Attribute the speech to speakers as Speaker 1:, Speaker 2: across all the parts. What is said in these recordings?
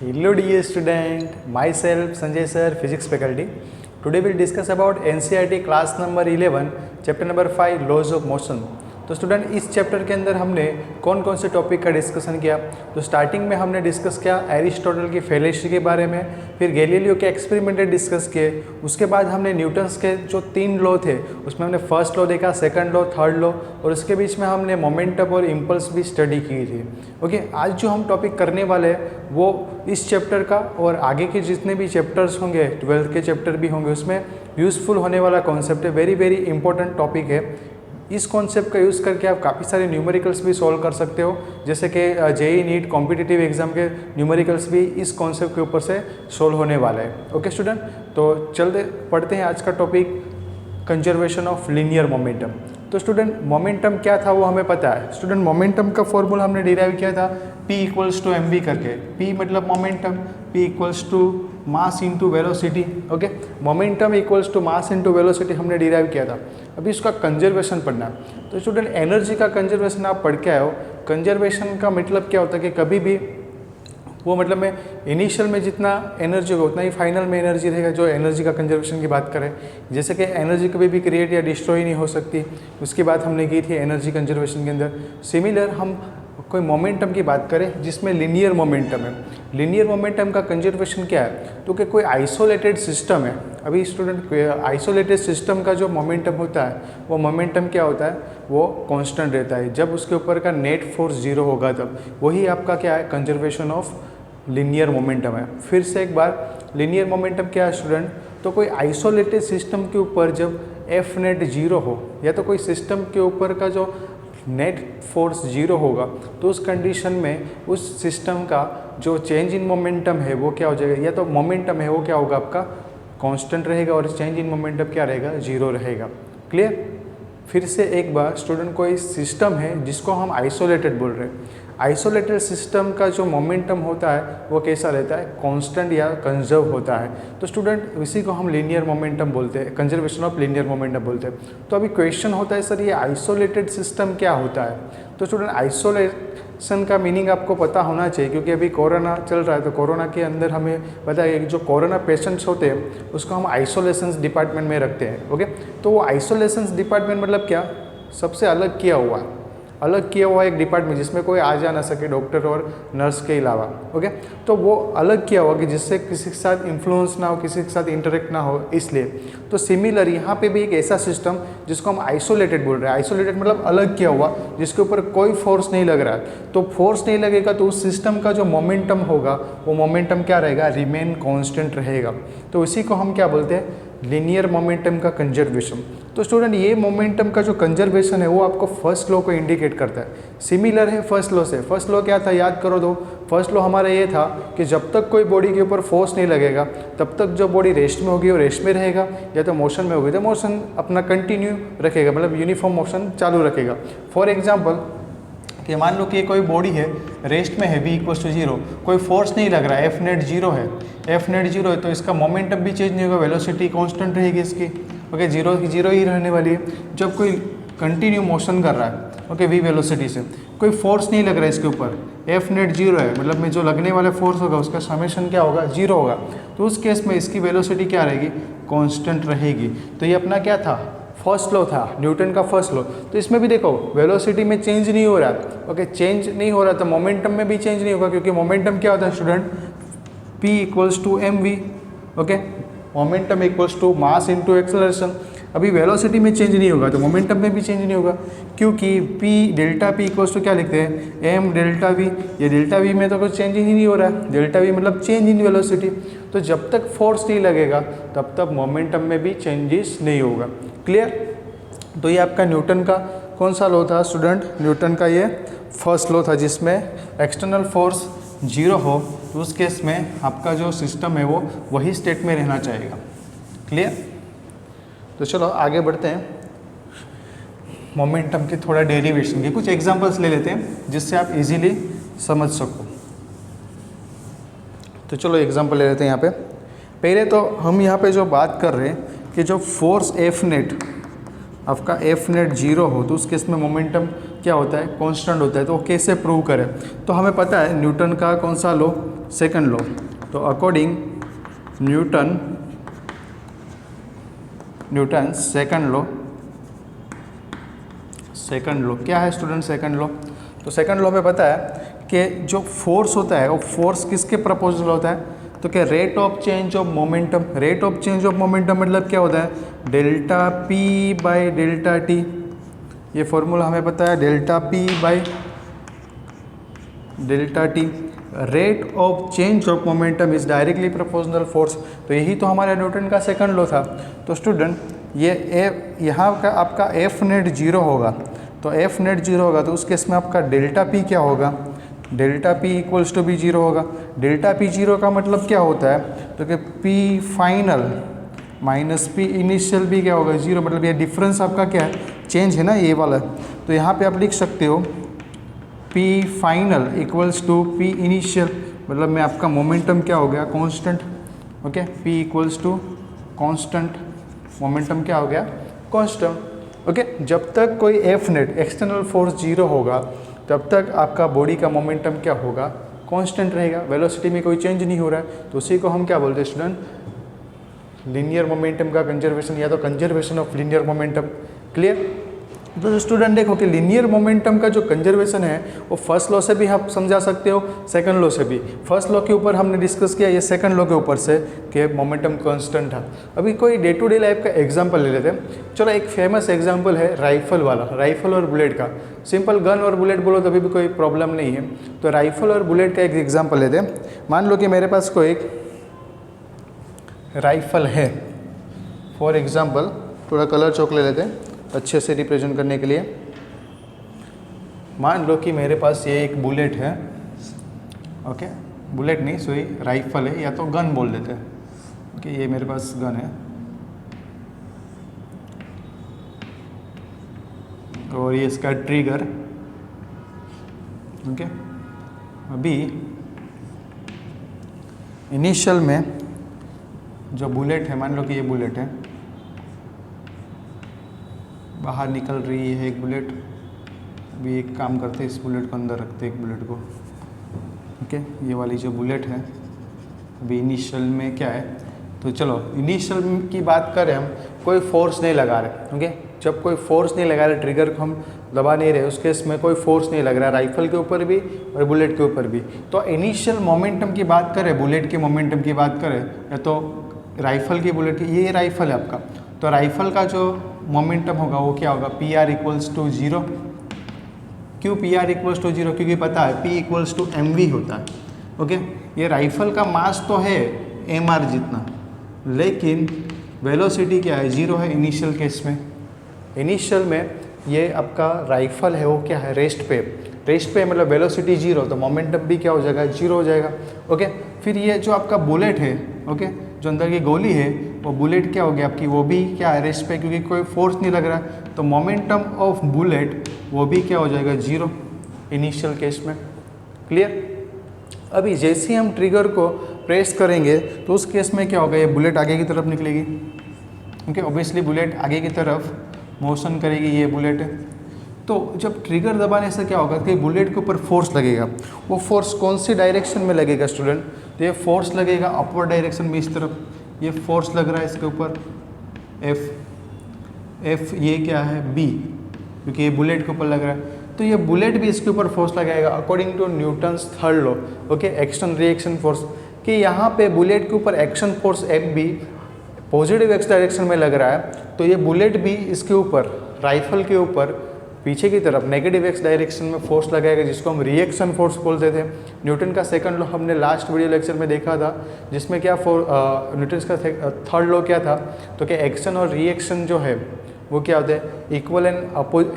Speaker 1: Hello dear student, myself Sanjay sir, physics faculty. Today we'll discuss about NCERT class number 11, chapter number 5, laws of motion. तो student इस chapter के अंदर हमने कौन कौन से टॉपिक का डिस्कशन किया। तो स्टार्टिंग में हमने डिस्कस किया एरिस्टोटल की फेलेस्ट्री के बारे में, फिर गैलीलियो के एक्सपेरिमेंटेड डिस्कस किए। उसके बाद हमने न्यूटन्स के जो 3 लॉ थे उसमें हमने फर्स्ट लॉ देखा, सेकंड लॉ, थर्ड लॉ, और उसके बीच में हमने मोमेंटम और इम्पल्स भी स्टडी की थी। ओके, आज जो हम टॉपिक करने वाले हैं वो इस चैप्टर का और आगे के जितने भी चैप्टर्स होंगे, 12th के चैप्टर भी होंगे, उसमें यूज़फुल होने वाला कॉन्सेप्ट है। वेरी वेरी इंपॉर्टेंट टॉपिक है। इस कॉन्सेप्ट का यूज़ करके आप काफ़ी सारे न्यूमेरिकल्स भी सॉल्व कर सकते हो, जैसे कि जेई नीट कॉम्पिटिटिव एग्जाम के न्यूमेरिकल्स भी इस कॉन्सेप्ट के ऊपर से सॉल्व होने वाला है। ओके स्टूडेंट, तो चलते पढ़ते हैं आज का topic, conservation of linear momentum. तो स्टूडेंट मोमेंटम क्या था वो हमें पता है। स्टूडेंट मोमेंटम का फॉर्मूला हमने डिराइव किया था P इक्वल्स टू mv करके। P मतलब momentum, P equals to mass into velocity. Okay, momentum equals to mass into velocity हमने डिराइव किया था। अभी इसका कंजर्वेशन पढ़ना है। तो स्टूडेंट एनर्जी का कंजर्वेशन आप पढ़ के आए हो। कंजर्वेशन का मतलब क्या होता है कि कभी भी वो मतलब में इनिशियल में जितना एनर्जी होगा उतना ही फाइनल में एनर्जी रहेगा। जो एनर्जी का कंजर्वेशन की बात करें, जैसे कि एनर्जी कभी भी क्रिएट या डिस्ट्रॉय नहीं हो सकती, उसकी बात हमने की थी एनर्जी कंजर्वेशन के अंदर। सिमिलर हम कोई मोमेंटम की बात करें जिसमें लीनियर मोमेंटम है, लीनियर मोमेंटम का कंजर्वेशन क्या है, तो कि कोई आइसोलेटेड सिस्टम है। अभी स्टूडेंट आइसोलेटेड सिस्टम का जो मोमेंटम होता है वो मोमेंटम क्या होता है, वो कांस्टेंट रहता है। जब उसके ऊपर का नेट फोर्स 0 होगा तब वही आपका क्या है, कंजर्वेशन ऑफ लीनियर मोमेंटम है। फिर से एक बार, लीनियर मोमेंटम क्या है स्टूडेंट, तो कोई आइसोलेटेड सिस्टम के ऊपर जब एफ नेट 0 हो, या तो कोई सिस्टम के ऊपर का जो नेट फोर्स 0 होगा, तो उस कंडीशन में उस सिस्टम का जो चेंज इन मोमेंटम है वो क्या हो जाएगा, या तो मोमेंटम है वो क्या होगा आपका कांस्टेंट रहेगा और चेंज इन मोमेंटम क्या रहेगा, 0 रहेगा। क्लियर। फिर से एक बार स्टूडेंट, कोई सिस्टम है जिसको हम आइसोलेटेड बोल रहे हैं। आइसोलेटेड सिस्टम का जो मोमेंटम होता है वो कैसा रहता है, कांस्टेंट या कंजर्व होता है। तो स्टूडेंट इसी को हम लीनियर मोमेंटम बोलते हैं, कंजर्वेशन ऑफ लीनियर मोमेंटम बोलते हैं। तो अभी क्वेश्चन होता है सर ये आइसोलेटेड सिस्टम क्या होता है। तो स्टूडेंट आइसोलेशन का मीनिंग आपको पता होना चाहिए, क्योंकि अभी कोरोना चल रहा है। तो कोरोना के अंदर हमें पता है कि जो कोरोना पेशेंट्स होते हैं उसको हम आइसोलेशन डिपार्टमेंट में रखते हैं। ओके, तो वो आइसोलेशन डिपार्टमेंट मतलब क्या, सबसे अलग किया हुआ एक डिपार्टमेंट जिसमें कोई आ जा ना सके डॉक्टर और नर्स के अलावा। ओके, तो वो अलग किया हुआ कि जिससे किसी के साथ इन्फ्लुएंस ना हो, किसी के साथ इंटरेक्ट ना हो, इसलिए। तो सिमिलर यहाँ पे भी एक ऐसा सिस्टम जिसको हम आइसोलेटेड बोल रहे हैं। आइसोलेटेड मतलब अलग किया हुआ, जिसके ऊपर कोई फोर्स नहीं लग रहा है। तो फोर्स नहीं लगेगा तो उस सिस्टम का जो मोमेंटम होगा वो मोमेंटम क्या रहेगा, रिमेन कॉन्स्टेंट रहेगा। तो इसी को हम क्या बोलते हैं, लीनियर मोमेंटम का कंजर्वेशन। तो स्टूडेंट ये मोमेंटम का जो कंजर्वेशन है वो आपको फर्स्ट लॉ को इंडिकेट करता है। सिमिलर है फर्स्ट लॉ से। फर्स्ट लॉ क्या था, याद करो दो। फर्स्ट लॉ हमारा ये था कि जब तक कोई बॉडी के ऊपर फोर्स नहीं लगेगा तब तक जो बॉडी रेस्ट में होगी वो रेस्ट में रहेगा, या तो मोशन में होगी तो मोशन अपना कंटिन्यू रखेगा, मतलब यूनिफॉर्म मोशन चालू रखेगा। फॉर एग्जाम्पल कि मान लो कि कोई बॉडी है रेस्ट में है, v इक्वल्स टू 0, कोई फोर्स नहीं लग रहा है, एफ नेट 0 है, एफ नेट 0 है, तो इसका मोमेंटम भी चेंज नहीं होगा, वेलोसिटी कांस्टेंट रहेगी इसकी। ओके, 0 की 0 ही रहने वाली है। जब कोई कंटिन्यू मोशन कर रहा है, ओके, v वेलोसिटी से, कोई फोर्स नहीं लग रहा है इसके ऊपर, एफ नेट 0 है, मतलब में जो लगने वाला फोर्स होगा उसका समेशन क्या होगा, 0 होगा। तो उस केस में इसकी वेलोसिटी क्या रहेगी, कांस्टेंट रहेगी। तो ये अपना क्या था, फर्स्ट लॉ था, न्यूटन का फर्स्ट लॉ। तो इसमें भी देखो वेलोसिटी में चेंज नहीं हो रहा। ओके, चेंज नहीं हो रहा तो मोमेंटम में भी चेंज नहीं होगा, क्योंकि मोमेंटम क्या होता है student, P equals to mv। Okay, momentum equals to mass into acceleration. अभी वेलोसिटी में चेंज नहीं होगा तो मोमेंटम में भी चेंज नहीं होगा, क्योंकि P delta P equals to क्या लिखते हैं, m डेल्टा v। ये डेल्टा v में तो कुछ चेंज ही नहीं हो रहा है, डेल्टा v मतलब चेंज इन वेलोसिटी। तो जब तक फोर्स नहीं लगेगा तब तक मोमेंटम में भी चेंजेस नहीं होगा। क्लियर। तो ये आपका न्यूटन का कौन सा लॉ था स्टूडेंट, न्यूटन का ये फर्स्ट लॉ था, जिसमें एक्सटर्नल फोर्स 0 हो तो उस केस में आपका जो सिस्टम है वो वही स्टेट में रहना चाहेगा। क्लियर। तो चलो आगे बढ़ते हैं, मोमेंटम के थोड़ा डेरिवेशन के कुछ एग्जांपल्स ले लेते हैं जिससे आप इजीली समझ सको। तो चलो एग्जांपल ले लेते हैं यहाँ पे। पहले तो हम यहाँ पे जो बात कर रहे हैं कि जो फोर्स एफ नेट, आपका एफ नेट 0 हो तो उस केस में मोमेंटम क्या होता है, कांस्टेंट होता है। तो वो कैसे प्रूव करें, तो हमें पता है न्यूटन का कौन सा लॉ, सेकंड लॉ। तो अकॉर्डिंग न्यूटन सेकंड लॉ क्या है स्टूडेंट? सेकंड लॉ, तो सेकंड लॉ में पता है कि जो फोर्स होता है वो फोर्स किसके प्रपोजल होता है? तो क्या rate of change of momentum. Rate of change of momentum मतलब क्या होता है? Delta P by delta T. ये फॉर्मूला हमें पता है, delta P by delta T. Rate of change of momentum is directly proportional force. तो यही तो हमारा न्यूटन का सेकंड लॉ था। तो स्टूडेंट ये यहाँ का आपका एफ नेट जीरो होगा, तो एफ नेट जीरो होगा तो उस केस में आपका डेल्टा पी क्या होगा? Delta P equals to be zero होगा। डेल्टा पी जीरो का मतलब क्या होता है? तो कि P final minus P initial भी क्या होगा? जीरो। मतलब ये डिफरेंस आपका क्या है? चेंज है ना, ये वाला। तो यहाँ पे आप लिख सकते हो P final equals to P initial, मतलब में आपका मोमेंटम क्या हो गया? Constant. Okay, P equals to constant, momentum क्या हो गया? कांस्टेंट। ओके, जब तक कोई F net external force zero होगा तब तक आपका बॉडी का मोमेंटम क्या होगा? कांस्टेंट रहेगा। वेलोसिटी में कोई चेंज नहीं हो रहा है, तो उसी को हम क्या बोलते हैं स्टूडेंट? लीनियर मोमेंटम का कंजर्वेशन या तो conservation of linear momentum. Clear? तो स्टूडेंट देखो कि लीनियर मोमेंटम का जो कंजर्वेशन है वो फर्स्ट लॉ से भी आप समझा सकते हो, सेकंड लॉ से भी। फर्स्ट लॉ के ऊपर हमने डिस्कस किया, ये सेकंड लॉ के ऊपर से कि मोमेंटम कांस्टेंट था। अभी कोई डे टू डे लाइफ का एग्जांपल ले लेते हैं। चलो, एक फेमस एग्जांपल है राइफल वाला, राइफल और बुलेट का। सिंपल गन और बुलेट बोलो तभी भी कोई प्रॉब्लम नहीं है। तो राइफल और बुलेट का एक एग्जाम्पल लेते हैं। मान लो कि मेरे पास कोई एक राइफल है, फॉर एग्जाम्पल थोड़ा कलर चौक ले लेते हैं अच्छे से रिप्रेजेंट करने के लिए। मान लो कि मेरे पास ये एक बुलेट है। ओके, बुलेट नहीं सॉरी राइफल है, या तो गन बोल देते हैं। ओके, ये मेरे पास गन है और ये इसका ट्रिगर। ओके, अभी इनिशियल में जो बुलेट है, मान लो कि ये बुलेट है, बाहर निकल रही है एक बुलेट। अभी एक काम करते हैं, इस बुलेट को अंदर रखते हैं, एक बुलेट को। ओके, ये वाली जो बुलेट है अभी इनिशियल में क्या है? तो चलो इनिशियल की बात करें हम, कोई फोर्स नहीं लगा रहे। ओके, जब कोई फोर्स नहीं लगा रहे, ट्रिगर को हम दबा नहीं रहे, उस केस में कोई फोर्स नहीं लग रहा, राइफल के ऊपर भी और बुलेट के ऊपर भी। तो इनिशियल मोमेंटम की बात करें, बुलेट के मोमेंटम की बात करें या तो राइफल की, बुलेट की, ये राइफल है आपका। तो राइफल का जो मोमेंटम होगा वो क्या होगा? P R equals to zero. क्यों P R equals to zero? क्योंकि पता है P equals to M V होता है। ओके, ये राइफल का मास तो है एम आर जितना, लेकिन वेलोसिटी क्या है? जीरो है इनिशियल केस में। इनिशियल में ये आपका राइफल है वो क्या है? रेस्ट पे। रेस्ट पे मतलब वेलोसिटी जीरो, तो मोमेंटम भी क्या हो जाएगा? जीरो हो जाएगा। ओके, फिर ये जो आपका बुलेट है, ओके, जो अंदर की गोली है वो बुलेट क्या हो गया आपकी? वो भी क्या है? रेस्ट पे, क्योंकि कोई फोर्स नहीं लग रहा है, तो मोमेंटम ऑफ बुलेट वो भी क्या हो जाएगा? जीरो इनिशियल केस में। क्लियर? अभी जैसे ही हम ट्रिगर को प्रेस करेंगे तो उस केस में क्या होगा? ये बुलेट आगे की तरफ निकलेगी। ओके, ऑब्वियसली बुलेट आगे की तरफ मोशन करेगी, ये बुलेट है। तो जब ट्रिगर दबाने से क्या होगा कि बुलेट के ऊपर फोर्स लगेगा। वो फोर्स कौन सी डायरेक्शन में लगेगा स्टूडेंट? तो ये फोर्स लगेगा अपवर्ड डायरेक्शन में, इस तरफ। ये फोर्स लग रहा है इसके ऊपर एफ, ये क्या है? बी, क्योंकि ये बुलेट के ऊपर लग रहा है। तो ये बुलेट भी इसके ऊपर फोर्स लगाएगा according to Newton's third law. Okay, action reaction force, कि यहाँ पे बुलेट के ऊपर action force F B positive X direction में लग रहा है, तो ये बुलेट भी इसके ऊपर, राइफल के ऊपर पीछे की तरफ नेगेटिव एक्स डायरेक्शन में फोर्स लगाएगा, जिसको हम रिएक्शन फोर्स बोलते थे। न्यूटन का सेकंड लॉ हमने लास्ट वीडियो लेक्चर में देखा था, जिसमें क्या न्यूटन का थर्ड लॉ क्या था? तो क्या एक्शन और रिएक्शन जो है वो क्या होते हैं?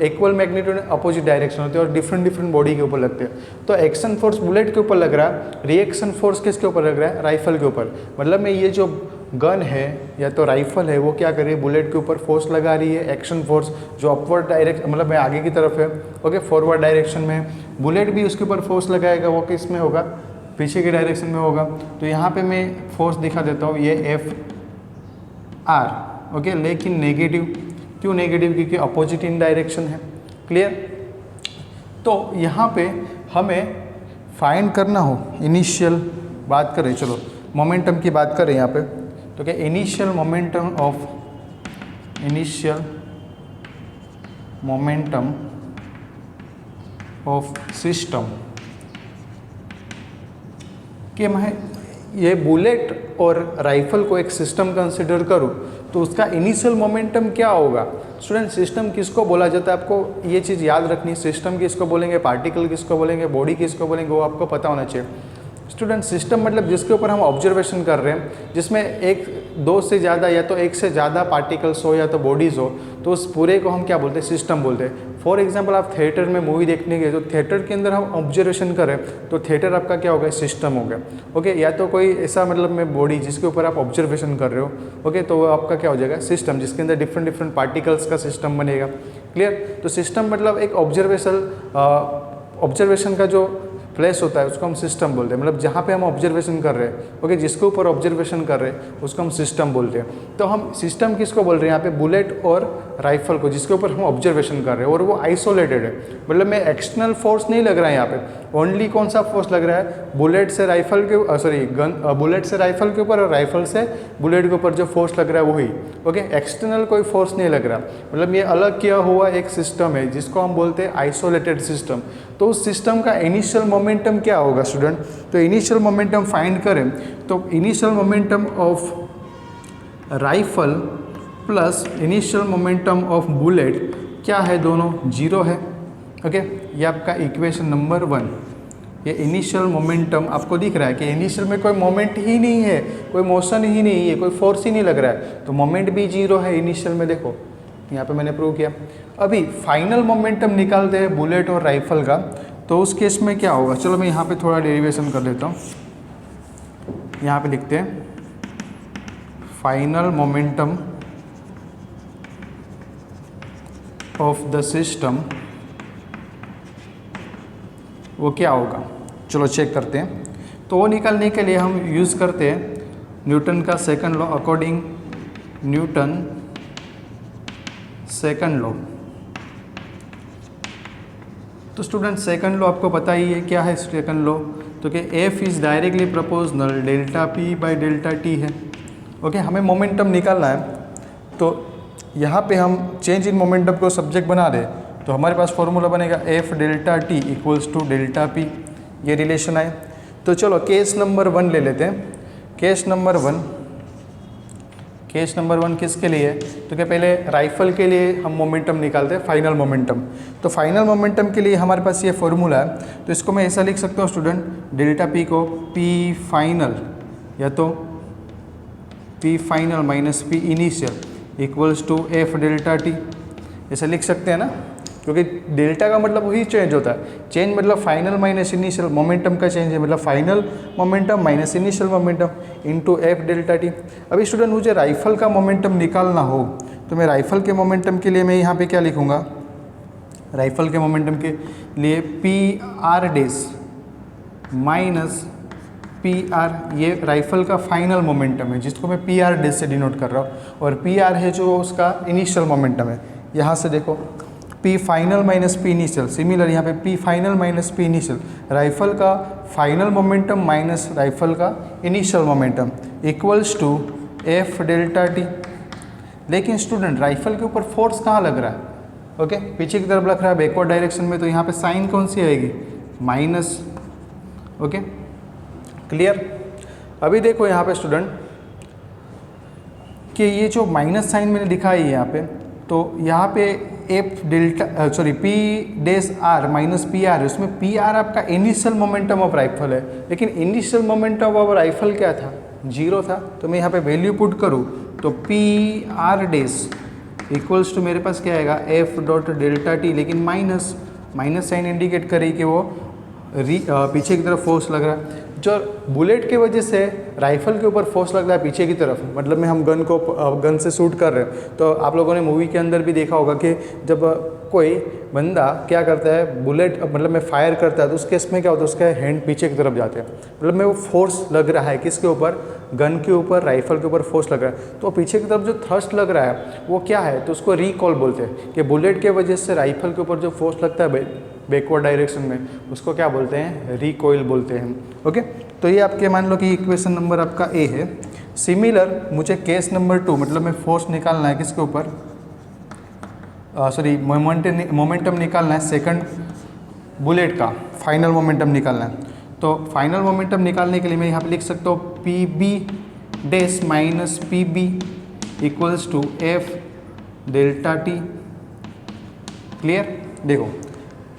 Speaker 1: इक्वल मैग्नीट्यूड अपोजिट डायरेक्शन होते हैं और डिफरेंट बॉडी के ऊपर लगते हैं। तो एक्शन फोर्स बुलेट के ऊपर लग रहा है, रिएक्शन फोर्स किसके ऊपर लग रहा है? राइफल के ऊपर। मतलब में ये जो गन है या तो राइफल है वो क्या कर रही है? बुलेट के ऊपर फोर्स लगा रही है, एक्शन फोर्स जो अपवर्ड डायरेक्शन मतलब आगे की तरफ है। ओके, फॉरवर्ड डायरेक्शन में बुलेट भी उसके ऊपर फोर्स लगाएगा, वो किस में होगा? पीछे की डायरेक्शन में होगा। तो यहाँ पे मैं फोर्स दिखा देता हूँ, ये एफ आर। ओके, लेकिन नेगेटिव। क्यों नेगेटिव? क्योंकि अपोजिट इन डायरेक्शन है। क्लियर? तो यहाँ पे हमें फाइंड करना हो इनिशियल बात करें, चलो मोमेंटम की बात करें यहाँ पे, तो क्या इनिशियल मोमेंटम ऑफ सिस्टम कि मैं ये बुलेट और राइफल को एक सिस्टम कंसिडर करूँ तो उसका इनिशियल मोमेंटम क्या होगा। स्टूडेंट सिस्टम किसको बोला जाता है, आपको ये चीज़ याद रखनी, सिस्टम किसको बोलेंगे, पार्टिकल किसको बोलेंगे, बॉडी किसको बोलेंगे, वो आपको पता होना चाहिए। स्टूडेंट सिस्टम मतलब जिसके ऊपर हम ऑब्जर्वेशन कर रहे हैं, जिसमें एक दो से ज़्यादा या तो एक से ज़्यादा पार्टिकल्स हो या तो बॉडीज़ हो, तो उस पूरे को हम क्या बोलते हैं, सिस्टम बोलते हैं। फॉर एग्जांपल आप थिएटर में मूवी देखने गए तो थिएटर के अंदर हम ऑब्जर्वेशन करें तो थिएटर आपका क्या होगा, सिस्टम हो गया। ओके, या तो कोई ऐसा मतलब में बॉडी जिसके ऊपर आप ऑब्जर्वेशन कर रहे हो, ओके, तो वो आपका क्या हो जाएगा, सिस्टम, जिसके अंदर डिफरेंट डिफरेंट पार्टिकल्स का सिस्टम बनेगा। क्लियर। तो सिस्टम मतलब एक ऑब्जर्वेशन का जो प्लेस होता है उसको हम सिस्टम बोलते हैं, मतलब जहाँ पे हम ऑब्जर्वेशन कर रहे हैं, ओके, जिसके ऊपर ऑब्जर्वेशन कर रहे हैं उसको हम सिस्टम बोलते हैं। तो हम सिस्टम किसको बोल रहे हैं यहाँ पे, बुलेट और राइफल को, जिसके ऊपर हम ऑब्जर्वेशन कर रहे हैं और वो आइसोलेटेड है, मतलब में एक्सटर्नल फोर्स नहीं लग रहा है यहाँ पे। ओनली कौन सा फोर्स लग रहा है, बुलेट से राइफल के बुलेट से राइफल के ऊपर और राइफल से बुलेट के ऊपर जो फोर्स लग रहा है वही। ओके, एक्सटर्नल कोई फोर्स नहीं लग रहा, मतलब ये अलग किया हुआ एक सिस्टम है जिसको हम बोलते हैं आइसोलेटेड सिस्टम। तो उस सिस्टम का इनिशियल मोमेंटम क्या होगा स्टूडेंट, तो इनिशियल मोमेंटम फाइंड करें तो initial momentum of rifle plus initial momentum of bullet क्या है, दोनों जीरो है। ओके, ये आपका इक्वेशन नंबर 1। ये इनिशियल मोमेंटम आपको दिख रहा है कि इनिशियल में कोई मोमेंट ही नहीं है, कोई मोशन ही नहीं है, कोई फोर्स ही नहीं लग रहा है, तो मोमेंट भी जीरो है इनिशियल में। देखो यहाँ पे मैंने प्रूव किया। अभी फाइनल मोमेंटम निकालते हैं बुलेट और राइफल का, तो उस केस में क्या होगा, चलो मैं यहाँ पे थोड़ा डेरिवेशन कर देता हूँ। यहाँ पे लिखते हैं final momentum of the system, वो क्या होगा, चलो चेक करते हैं। तो वो निकालने के लिए हम यूज़ करते हैं न्यूटन का second law, according Newton second law. तो स्टूडेंट सेकंड लॉ आपको पता ही है क्या है सेकंड लॉ, तो कि F is directly proportional delta P by delta T है। ओके, हमें मोमेंटम निकालना है, तो यहाँ पे हम चेंज इन मोमेंटम को सब्जेक्ट बना दें तो हमारे पास फॉर्मूला बनेगा F delta T equals to delta P, ये रिलेशन आए। तो चलो केस नंबर 1 ले लेते हैं। केस नंबर वन किसके लिए है, तो क्या पहले राइफल के लिए हम मोमेंटम निकालते हैं, फाइनल मोमेंटम। तो फाइनल मोमेंटम के लिए हमारे पास ये फॉर्मूला है, तो इसको मैं ऐसा लिख सकता हूँ स्टूडेंट, डेल्टा पी को पी फाइनल या तो P final minus P initial equals to F delta T, ऐसे लिख सकते हैं ना, क्योंकि डेल्टा का मतलब वही चेंज होता है। चेंज मतलब फाइनल माइनस इनिशियल, मोमेंटम का चेंज है मतलब final momentum minus initial momentum into F delta T. अभी स्टूडेंट मुझे राइफल का मोमेंटम निकालना हो तो मैं राइफल के मोमेंटम के लिए मैं यहाँ पे क्या लिखूँगा, राइफल के मोमेंटम के लिए P R days minus P are, ये राइफल का फाइनल मोमेंटम है जिसको मैं पी आर डेस से डिनोट कर रहा हूँ, और पी आर है जो उसका इनिशियल मोमेंटम है। यहाँ से देखो P final minus P initial, similar यहाँ पे P final minus P initial, rifle का फाइनल मोमेंटम माइनस राइफल का initial momentum equals to F delta T. लेकिन स्टूडेंट राइफल के ऊपर फोर्स कहाँ लग रहा है, ओके, पीछे की तरफ लग रहा है बैकवर्ड डायरेक्शन में, तो यहाँ पे साइन कौन सी आएगी, माइनस। Okay, clear. अभी देखो यहाँ पे स्टूडेंट कि ये जो माइनस साइन मैंने दिखाई है यहाँ पे, तो यहाँ पे F delta P dash R minus P R है, उसमें पी आर आपका इनिशियल मोमेंटम ऑफ राइफल है, लेकिन इनिशियल मोमेंटम ऑफ राइफल क्या था, जीरो था। तो मैं यहाँ पे वैल्यू पुट करूँ तो P R dash equals to मेरे पास क्या आएगा, एफ डॉट डेल्टा टी, लेकिन माइनस साइन इंडिकेट करी कि वो पीछे की तरफ फोर्स लग रहा है। जो बुलेट के वजह से राइफल के ऊपर फोर्स लग रहा है पीछे की तरफ, मतलब में हम गन से शूट कर रहे हैं, तो आप लोगों ने मूवी के अंदर भी देखा होगा कि जब कोई बंदा क्या करता है, बुलेट मतलब में फायर करता है, तो उस केस में क्या होता है, उसका हैंड पीछे की तरफ जाते हैं, मतलब में वो फोर्स लग रहा है किसके ऊपर, गन के ऊपर, राइफल के ऊपर फोर्स लग रहा है। तो पीछे की तरफ जो थ्रस्ट लग रहा है वो क्या है, तो उसको रिकॉल बोलते हैं कि बुलेट के वजह से राइफल के ऊपर जो फोर्स लगता है बैकवर्ड डायरेक्शन में, उसको क्या बोलते हैं, रिकॉइल बोलते हैं। ओके, तो ये आपके मान लो कि इक्वेशन नंबर आपका ए है। सिमिलर मुझे केस नंबर 2 मतलब मैं फोर्स निकालना है किसके ऊपर, सॉरी मोमेंटम निकालना है सेकंड बुलेट का, फाइनल मोमेंटम निकालना है। तो फाइनल मोमेंटम निकालने के लिए मैं यहाँ पे लिख सकता हूँ P B dash minus P B equals to F delta T. Clear? देखो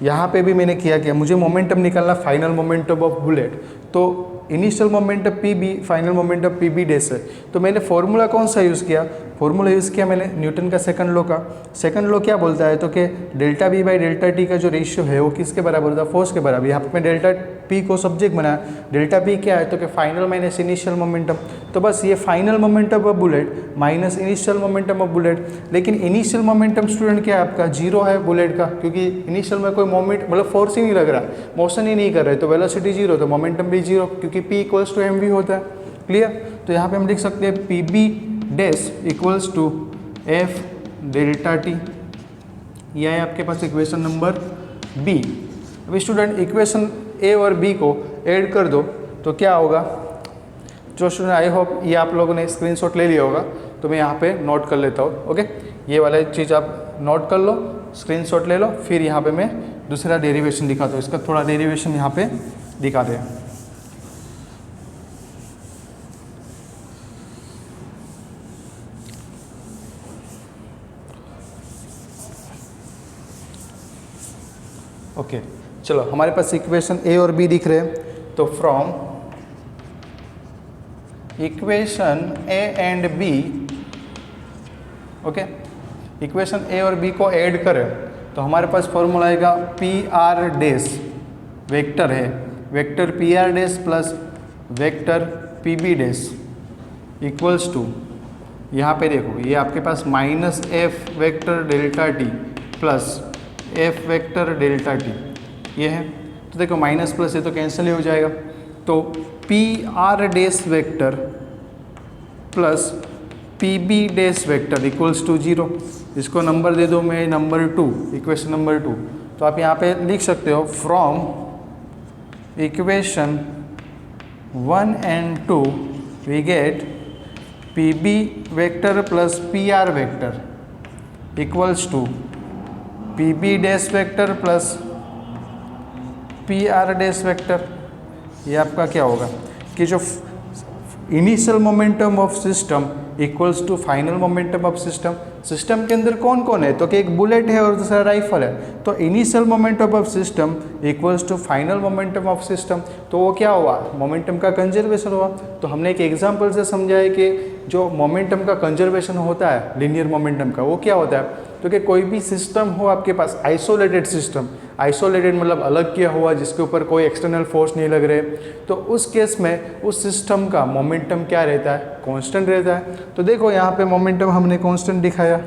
Speaker 1: यहाँ पे भी मैंने किया मुझे मोमेंटम निकालना फाइनल मोमेंटम ऑफ बुलेट, तो initial momentum P B, final momentum P B dash है। तो मैंने फॉर्मूला कौन सा यूज़ किया, फॉर्मूला यूज़ किया मैंने न्यूटन का सेकंड लॉ का। सेकंड लॉ क्या बोलता है, तो कि delta B by delta T का जो रेशियो है वो किसके बराबर होता है, फोर्स के बराबर। यहाँ पे मैं डेल्टा पी को सब्जेक्ट बनाया, डेल्टा पी क्या है, तो कि फाइनल माइनस इनिशियल मोमेंटम। तो बस ये final momentum of bullet minus initial momentum of bullet. लेकिन इनिशियल मोमेंटम स्टूडेंट क्या है आपका, जीरो है बुलेट का, क्योंकि इनिशियल में कोई मोमेंट मतलब फोर्स ही नहीं लग रहा, मोशन ही नहीं कर रहे, तो वेलोसिटी जीरो, तो मोमेंटम भी जीरो, क्योंकि P इक्वल्स टू mv होता है। क्लियर? तो यहाँ पे हम लिख सकते हैं P B dash equals to F delta T. यह है आपके पास इक्वेशन नंबर बी। अभी स्टूडेंट इक्वेशन ए और बी को ऐड कर दो तो क्या होगा, जो स्टूडेंट आई होप ये आप लोगों ने स्क्रीनशॉट ले लिया होगा, तो मैं यहाँ पे नोट कर लेता हूँ। ओके, ये वाला चीज़ आप नोट कर लो, स्क्रीनशॉट ले लो, फिर यहाँ पे मैं दूसरा डेरिवेशन दिखाता हूँ। इसका थोड़ा डेरिवेशन यहाँ पे दिखा दें। ओके, चलो हमारे पास इक्वेशन ए और बी दिख रहे हैं, तो from equation A and B, okay, equation A और बी को ऐड करें तो हमारे पास फॉर्मूला आएगा पी आर डैश, वेक्टर है, vector P R dash plus vector P B dash equals to, यहाँ पे देखो ये आपके पास minus F vector delta T plus F vector delta T, ये है। तो देखो माइनस प्लस ये तो कैंसिल ही हो जाएगा, तो P R dash vector plus P B dash vector equals to zero. इसको नंबर दे दो मैं नंबर 2, इक्वेशन नंबर 2। तो आप यहाँ पे लिख सकते हो from equation 1 and 2 we get P B vector plus P R vector equals to P B dash vector plus P R dash vector. ये आपका क्या होगा कि जो initial momentum of system equals to final momentum of system. System के अंदर कौन कौन है, तो कि एक बुलेट है और दूसरा राइफल है, तो initial momentum of system equals to final momentum of system. तो वो क्या हुआ, मोमेंटम का कंजर्वेशन हुआ। तो हमने एक एग्जांपल से समझा है कि जो मोमेंटम का कंजर्वेशन होता है लीनियर मोमेंटम का, वो क्या होता है, तो कि कोई भी सिस्टम हो आपके पास, आइसोलेटेड सिस्टम, आइसोलेटेड मतलब अलग किया हुआ जिसके ऊपर कोई एक्सटर्नल फोर्स नहीं लग रहे, तो उस केस में उस सिस्टम का मोमेंटम क्या रहता है, कांस्टेंट रहता है। तो देखो यहाँ पे मोमेंटम हमने कांस्टेंट दिखाया,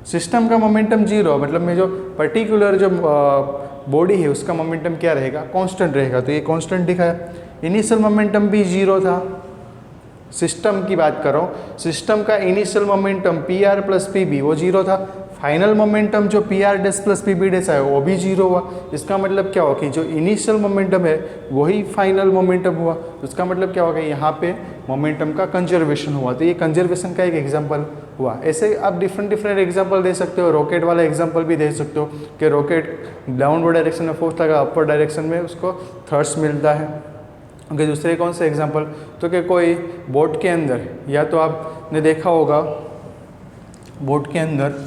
Speaker 1: सिस्टम का मोमेंटम जीरो, मतलब में जो पर्टिकुलर जो बॉडी है उसका मोमेंटम क्या रहेगा, कांस्टेंट रहेगा, तो ये कांस्टेंट दिखाया। इनिशियल मोमेंटम भी जीरो था, सिस्टम की बात कर रहा हूँ, सिस्टम का initial momentum P R plus P B वो जीरो था, फाइनल मोमेंटम जो P R dash plus P B dash है वो भी जीरो हुआ। इसका मतलब क्या हुआ कि जो इनिशियल मोमेंटम है वही फाइनल मोमेंटम हुआ। इसका मतलब क्या होगा, यहाँ पे मोमेंटम का कंजर्वेशन हुआ। तो ये कंजर्वेशन का एक एग्जांपल हुआ। ऐसे आप डिफरेंट एग्जांपल दे सकते हो, रॉकेट वाला एग्जांपल भी दे सकते हो कि रॉकेट डाउनवर्ड डायरेक्शन में फोर्स लगा, अपवर्ड डायरेक्शन में उसको थ्रस्ट मिलता है। ओके, दूसरे कौन से एग्जांपल, तो कि कोई बोट के अंदर, या तो आपने देखा होगा बोट के अंदर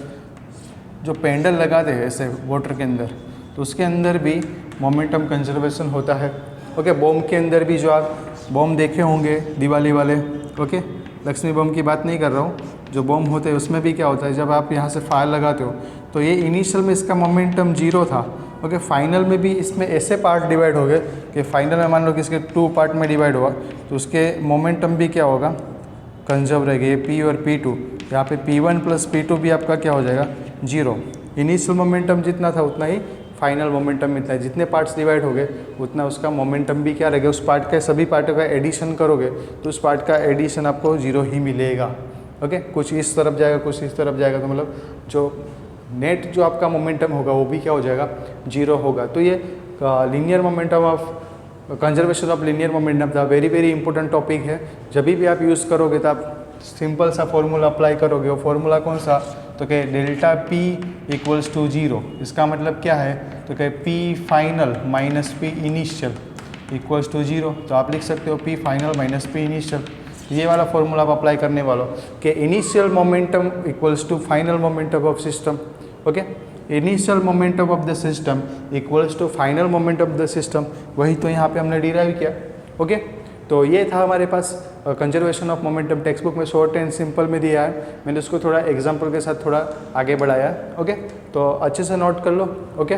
Speaker 1: जो पेंडल लगाते हैं ऐसे वाटर के अंदर, तो उसके अंदर भी मोमेंटम कंजर्वेशन होता है। ओके, बॉम्ब के अंदर भी जो आप बॉम्ब देखे होंगे दिवाली वाले, ओके, लक्ष्मी बॉम्ब की बात नहीं कर रहा हूँ, जो बॉम्ब होते हैं उसमें भी क्या होता है, जब आप यहाँ से फायर लगाते हो तो ये इनिशियल में इसका मोमेंटम जीरो था। ओके, फाइनल में भी इसमें ऐसे पार्ट डिवाइड हो गए कि फाइनल में मान लो कि इसके 2 पार्ट में डिवाइड हुआ, तो उसके मोमेंटम भी क्या होगा, कंजर्व रहेगा। ये P और P2, यहाँ पे P1 प्लस P2 भी आपका क्या हो जाएगा, जीरो। इनिशियल मोमेंटम जितना था उतना ही फाइनल मोमेंटम इतना है, जितने पार्ट्स डिवाइड हो गए उतना उसका मोमेंटम भी क्या रहेगा, उस पार्ट के सभी पार्टों का एडिशन करोगे तो उस पार्ट का एडिशन आपको जीरो ही मिलेगा। ओके, कुछ इस तरफ जाएगा कुछ इस तरफ जाएगा, तो मतलब जो नेट जो आपका मोमेंटम होगा वो भी क्या हो जाएगा, 0 होगा। तो ये linear momentum of conservation of linear momentum था, वेरी वेरी इंपॉर्टेंट टॉपिक है। जब भी आप यूज़ करोगे तो आप सिंपल सा फॉर्मूला अप्लाई करोगे। वो फॉर्मूला कौन सा, तो क्या डेल्टा P इक्वल्स टू 0। इसका मतलब क्या है, तो क्या P final minus P initial equals to 0। तो आप लिख सकते हो P final minus P initial. ये वाला फॉर्मूला आप अप्लाई करने वालों कि initial momentum equals to final momentum of system. Okay, initial momentum of the system equals to final momentum of the system, वही तो यहाँ पे हमने डिराइव किया। ओके, तो ये था हमारे पास conservation of momentum, textbook में शॉर्ट एंड सिंपल में दिया है। मैंने उसको थोड़ा एग्जाम्पल के साथ थोड़ा आगे बढ़ाया। ओके, तो अच्छे से नोट कर लो। ओके,